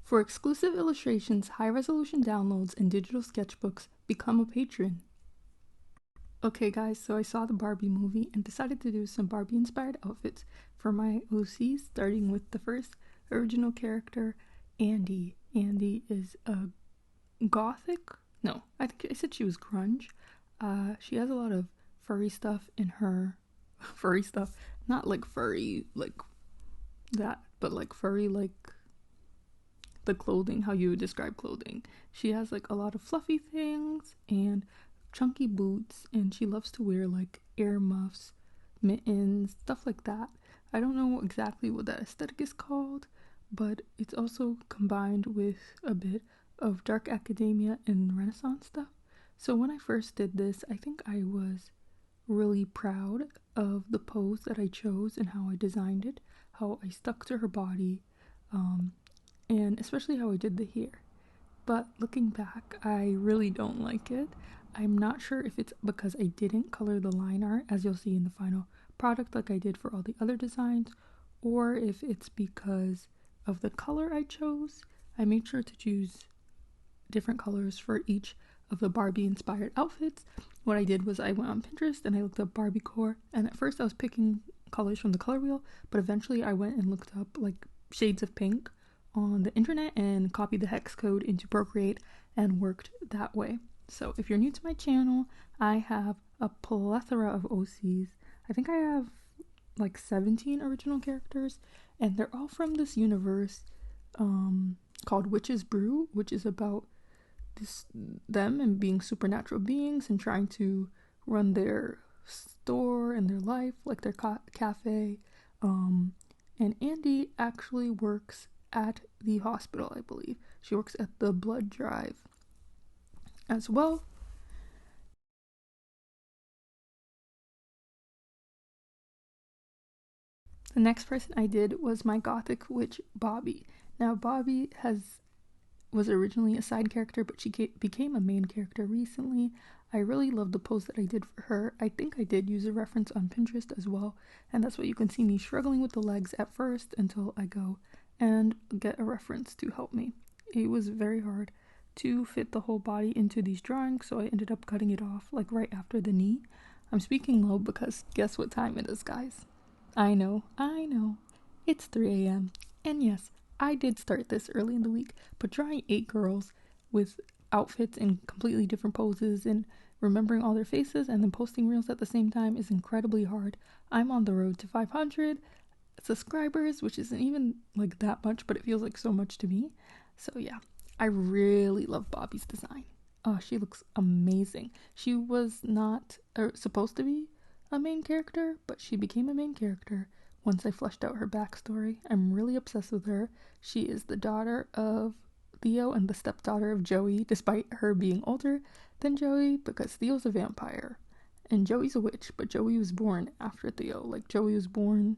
For exclusive illustrations, high-resolution downloads, and digital sketchbooks, become a patron. Okay guys, so I saw the Barbie movie and decided to do some Barbie-inspired outfits for my OCs, starting with the first original character, Andy. Andy is a gothic? No, I think I said she was grunge. She has a lot of furry stuff in her... furry stuff? Not like furry, like that, but like furry like the clothing, how you would describe clothing. She has like a lot of fluffy things and chunky boots, and she loves to wear like earmuffs, mittens, stuff like that. I don't know exactly what that aesthetic is called, but it's also combined with a bit of dark academia and Renaissance stuff. So when I first did this, I think I was really proud of the pose that I chose and how I designed it, how I stuck to her body, and especially how I did the hair. But looking back, I really don't like it. I'm not sure if it's because I didn't color the line art, as you'll see in the final product like I did for all the other designs, or if it's because of the color I chose. I made sure to choose different colors for each of the Barbie inspired outfits. What I did was I went on Pinterest and I looked up Barbie core, and at first I was picking colors from the color wheel, but eventually I went and looked up like shades of pink on the internet and copied the hex code into Procreate and worked that way. So if you're new to my channel, I have a plethora of OCs. I think I have like 17 original characters, and they're all from this universe called Witch's Brew, which is about them and being supernatural beings and trying to run their store and their life, like their cafe. And Andy actually works at the hospital, I believe. She works at the blood drive as well. The next person I did was my gothic witch, Bobby. Now, Bobby was originally a side character, but she became a main character recently. I really love the pose that I did for her. I think I did use a reference on Pinterest as well, and that's why you can see me struggling with the legs at first until I go and get a reference to help me. It was very hard to fit the whole body into these drawings, so I ended up cutting it off like right after the knee. I'm speaking low because guess what time it is, guys? I know. It's 3 a.m. And yes, I did start this early in the week, but drawing 8 girls with outfits in completely different poses and remembering all their faces and then posting reels at the same time is incredibly hard. I'm on the road to 500 subscribers, which isn't even like that much, but it feels like so much to me. So yeah, I really love Bobby's design. Oh, she looks amazing. She was not supposed to be a main character, but she became a main character once I fleshed out her backstory. I'm really obsessed with her. She is the daughter of Theo and the stepdaughter of Joey, despite her being older than Joey, because Theo's a vampire and Joey's a witch, but Joey was born after Theo. Like, Joey was born,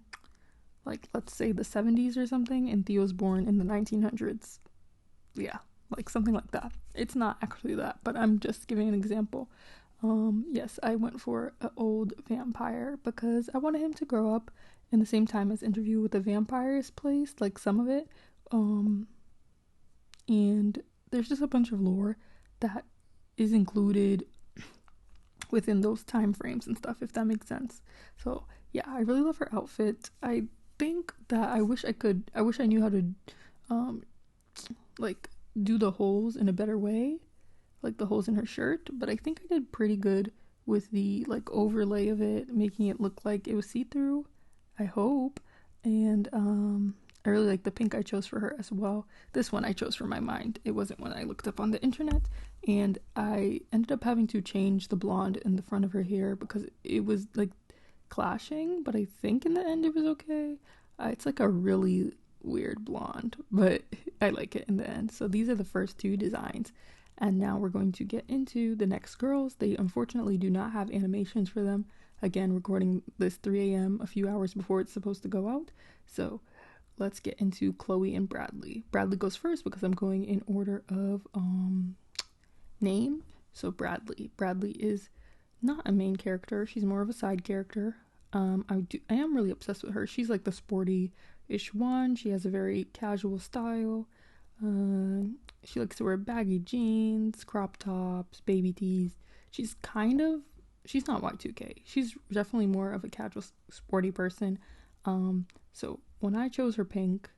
like, let's say the 70s or something, and Theo was born in the 1900s. Yeah, like something like that. It's not actually that, but I'm just giving an example. Yes, I went for an old vampire because I wanted him to grow up in the same time as Interview with the Vampire is placed, like some of it. And there's just a bunch of lore that is included within those time frames and stuff, if that makes sense. So yeah, I really love her outfit. I think that I wish I knew how to like do the holes in a better way, like the holes in her shirt, but I think I did pretty good with the like overlay of it, making it look like it was see-through, I hope. And I really like the pink I chose for her as well. This one I chose for my mind. It wasn't one I looked up on the internet, and I ended up having to change the blonde in the front of her hair because it was like clashing, but I think in the end it was okay. It's like a really weird blonde, but I like it in the end. So these are the first 2 designs, and now we're going to get into the next girls. They unfortunately do not have animations for them. Again, recording this 3 a.m. a few hours before it's supposed to go out. So let's get into Chloe and Bradley. Bradley goes first because I'm going in order of name. So Bradley is not a main character. She's more of a side character. I am really obsessed with her. She's like the sporty-ish one. She has a very casual style. Uh, she likes to wear baggy jeans, crop tops, baby tees. She's not Y2K. She's definitely more of a casual, sporty person. So when I chose her pink,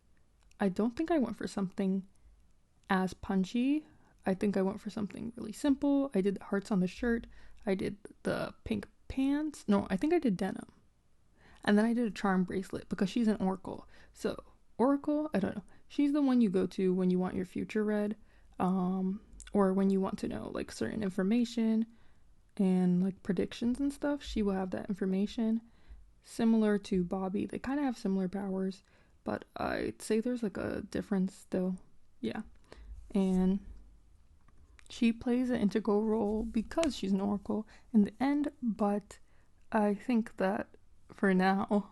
I don't think I went for something as punchy. I think I went for something really simple. I did the hearts on the shirt. I did the pink pants. No, I think I did denim. And then I did a charm bracelet because she's an oracle. So, oracle, I don't know. She's the one you go to when you want your future read, or when you want to know like certain information and like predictions and stuff. She will have that information. Similar to Bobby, they kind of have similar powers, but I'd say there's like a difference still. Yeah. And she plays an integral role because she's an oracle in the end, but I think that for now,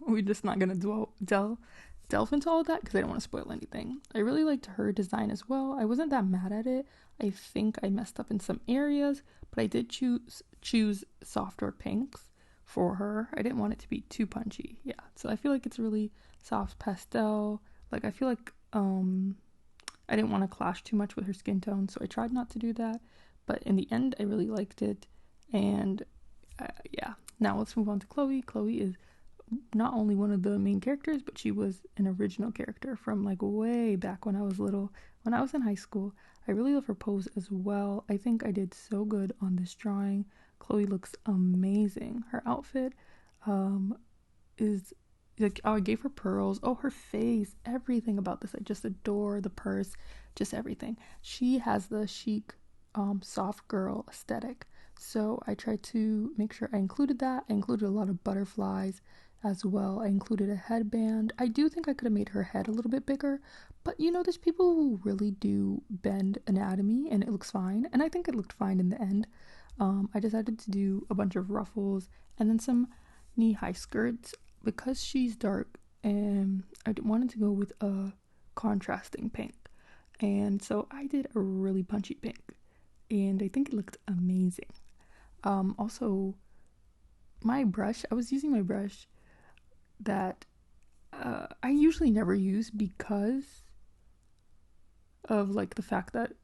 we're just not gonna delve into all of that because I don't want to spoil anything. I really liked her design as well. I wasn't that mad at it. I think I messed up in some areas, but I did choose softer pinks for her. I didn't want it to be too punchy. Yeah, so I feel like it's a really soft pastel. Like I feel like I didn't want to clash too much with her skin tone, so I tried not to do that. But in the end, I really liked it. And yeah, now let's move on to Chloe. Chloe is not only one of the main characters, but she was an original character from like way back when I was little. When I was in high school, I really love her pose as well. I think I did so good on this drawing. Chloe looks amazing. Her outfit is like, oh, I gave her pearls. Oh, her face, everything about this. I just adore the purse, just everything. She has the chic, soft girl aesthetic. So I tried to make sure I included that. I included a lot of butterflies as well. I included a headband. I do think I could have made her head a little bit bigger, but you know, there's people who really do bend anatomy and it looks fine. And I think it looked fine in the end. I decided to do a bunch of ruffles and then some knee-high skirts because she's dark, and I wanted to go with a contrasting pink. And so I did a really punchy pink, and I think it looked amazing. Also, my brush, I was using my brush that I usually never use because of like the fact that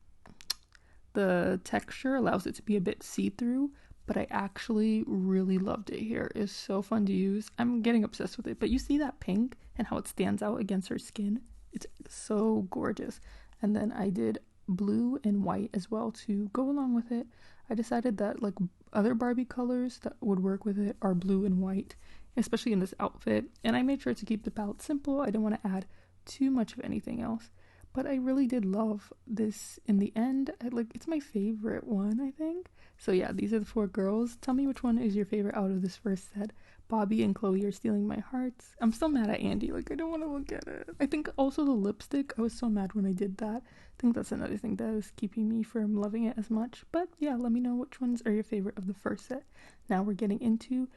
the texture allows it to be a bit see-through, but I actually really loved it here. It's so fun to use. I'm getting obsessed with it. But you see that pink and how it stands out against her skin? It's so gorgeous. And then I did blue and white as well to go along with it. I decided that like other Barbie colors that would work with it are blue and white, especially in this outfit. And I made sure to keep the palette simple. I didn't want to add too much of anything else. But I really did love this in the end. It's my favorite one, I think. So yeah, these are the four girls. Tell me which one is your favorite out of this first set. Bobby and Chloe are stealing my hearts. I'm still mad at Andy. Like, I don't want to look at it. I think also the lipstick, I was so mad when I did that. I think that's another thing that was keeping me from loving it as much. But yeah, let me know which ones are your favorite of the first set. Now we're getting into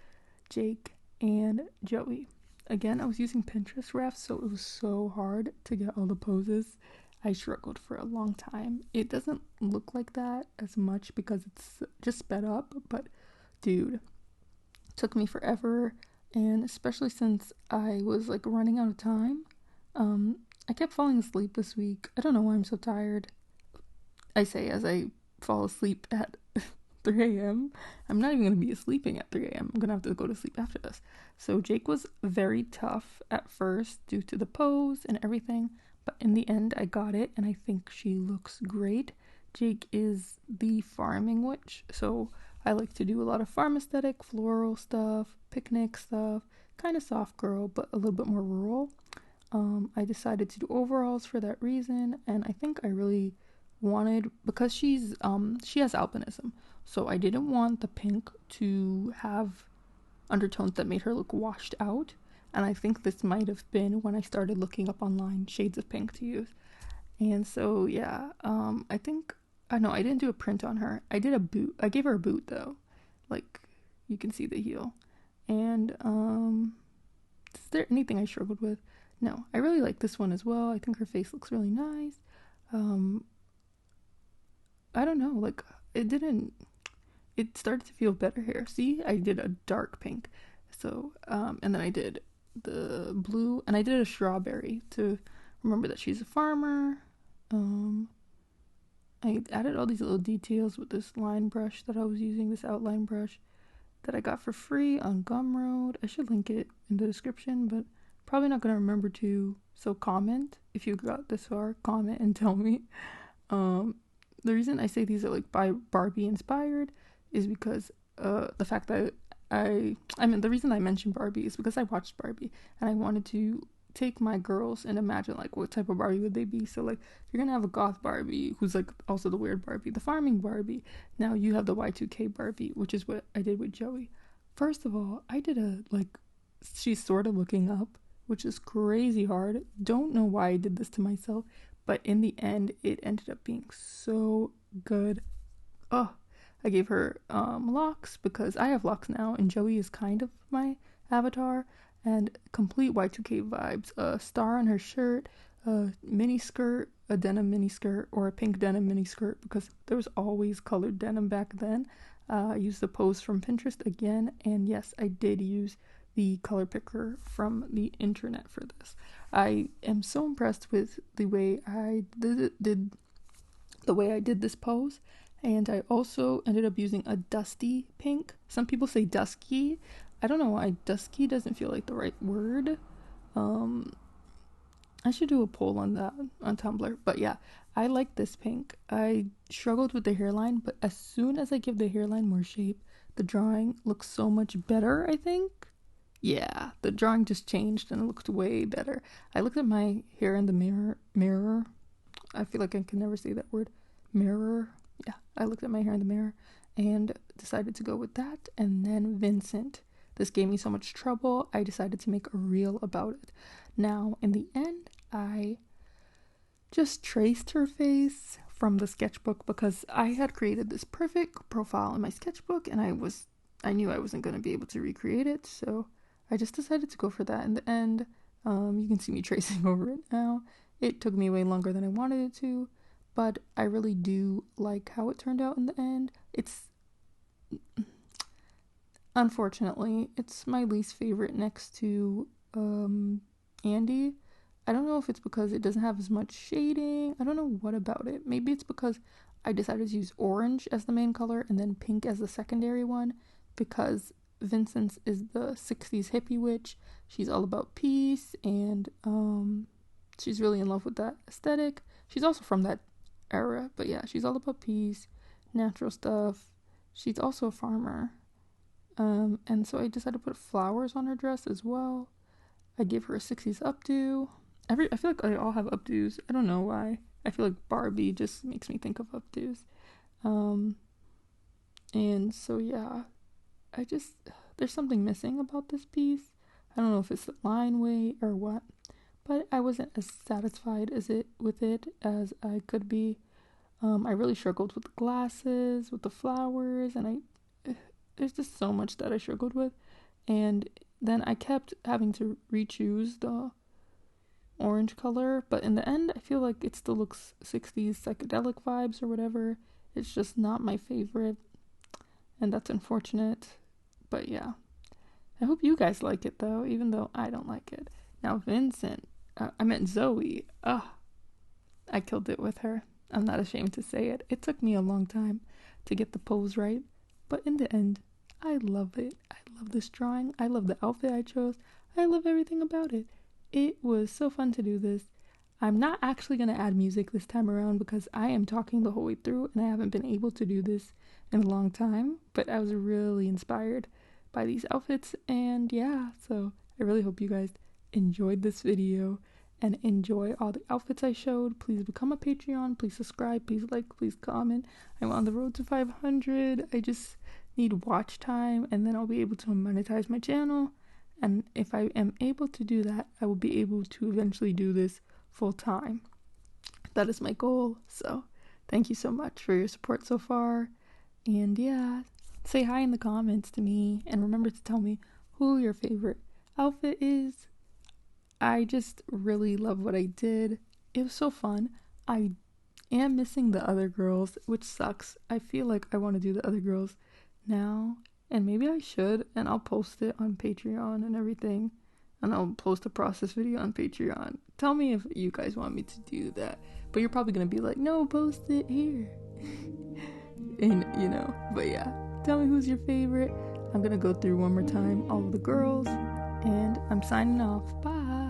Jake and Joey. Again, I was using Pinterest refs, so it was so hard to get all the poses. I struggled for a long time. It doesn't look like that as much because it's just sped up, but dude, it took me forever, and especially since I was like running out of time. I kept falling asleep this week. I don't know why I'm so tired. I say as I fall asleep at 3 a.m. I'm not even going to be sleeping at 3 a.m. I'm going to have to go to sleep after this. So Jake was very tough at first due to the pose and everything, but in the end I got it and I think she looks great. Jake is the farming witch, so I like to do a lot of farm aesthetic, floral stuff, picnic stuff, kind of soft girl, but a little bit more rural. I decided to do overalls for that reason, and I think I really wanted, because she has albinism, so I didn't want the pink to have undertones that made her look washed out, and I think this might have been when I started looking up online shades of pink to use. And so yeah, I think I know I didn't do a print on her. I did a boot. I gave her a boot though, like you can see the heel. And is there anything I struggled with? No, I really like this one as well. I think her face looks really nice. I don't know, like it started to feel better here. See, I did a dark pink. So, and then I did the blue, and I did a strawberry to remember that she's a farmer. I added all these little details with this line brush that I was using, this outline brush that I got for free on Gumroad. I should link it in the description, but probably not going to remember to. So comment if you got this far, comment and tell me. The reason I say these are like by Barbie inspired is because the fact that the reason I mentioned Barbie is because I watched Barbie and I wanted to take my girls and imagine like what type of Barbie would they be. So like you're gonna have a goth Barbie who's like also the weird Barbie, the farming Barbie. Now you have the Y2K Barbie, which is what I did with Joey. First of all, I did she's sort of looking up, which is crazy hard. Don't know why I did this to myself, but in the end it ended up being so good. Oh, I gave her locks because I have locks now and Joey is kind of my avatar, and complete Y2K vibes. A star on her shirt, a mini skirt, a denim mini skirt, or a pink denim mini skirt because there was always colored denim back then. I used the pose from Pinterest again, and yes, I did use the color picker from the internet for this. I am so impressed with the way I did this pose, and I also ended up using a dusty pink. Some people say dusky. I don't know why dusky doesn't feel like the right word. I should do a poll on that on Tumblr. But yeah, I like this pink. I struggled with the hairline, but as soon as I give the hairline more shape, the drawing looks so much better, I think. Yeah, the drawing just changed and it looked way better. I looked at my hair in the mirror. I feel like I can never say that word. Mirror. Yeah, I looked at my hair in the mirror and decided to go with that. And then Vincent. This gave me so much trouble, I decided to make a reel about it. Now, in the end, I just traced her face from the sketchbook because I had created this perfect profile in my sketchbook and I knew I wasn't going to be able to recreate it, so I just decided to go for that. In the end, you can see me tracing over it now. It took me way longer than I wanted it to, but I really do like how it turned out in the end. Unfortunately, it's my least favorite next to Andy. I don't know if it's because it doesn't have as much shading. I don't know what about it. Maybe it's because I decided to use orange as the main color and then pink as the secondary one because Vincent's is the 60s hippie witch. She's all about peace and she's really in love with that aesthetic. She's also from that era, but yeah, she's all about peace, natural stuff. She's also a farmer. And so I decided to put flowers on her dress as well. I gave her a 60s updo. I feel like they all have updos. I don't know why. I feel like Barbie just makes me think of updos. And so yeah, there's something missing about this piece. I don't know if it's the line weight or what, but I wasn't as satisfied with it as I could be. I really struggled with the glasses, with the flowers, and there's just so much that I struggled with. And then I kept having to re-choose the orange color, but in the end I feel like it still looks 60s psychedelic vibes or whatever. It's just not my favorite, and that's unfortunate. But yeah, I hope you guys like it though, even though I don't like it. Now Vincent, I meant Zoe. I killed it with her. I'm not ashamed to say it. It took me a long time to get the pose right, but in the end, I love it. I love this drawing. I love the outfit I chose. I love everything about it. It was so fun to do this. I'm not actually going to add music this time around because I am talking the whole way through and I haven't been able to do this in a long time, but I was really inspired by these outfits, and yeah, so I really hope you guys enjoyed this video and enjoy all the outfits I showed. Please become a Patreon, please subscribe, please like, please comment. I'm on the road to 500. I just need watch time and then I'll be able to monetize my channel, and if I am able to do that, I will be able to eventually do this full time. That is my goal. So thank you so much for your support so far, and yeah, say hi in the comments to me and remember to tell me who your favorite outfit is. I just really love what I did. It was so fun. I am missing the other girls, which sucks. I feel like I want to do the other girls now, and maybe I should, and I'll post it on Patreon and everything. and I'll post a process video on Patreon. Tell me if you guys want me to do that. But you're probably gonna be like, no, post it here. And but yeah, tell me who's your favorite. I'm gonna go through one more time all of the girls, and I'm signing off. Bye.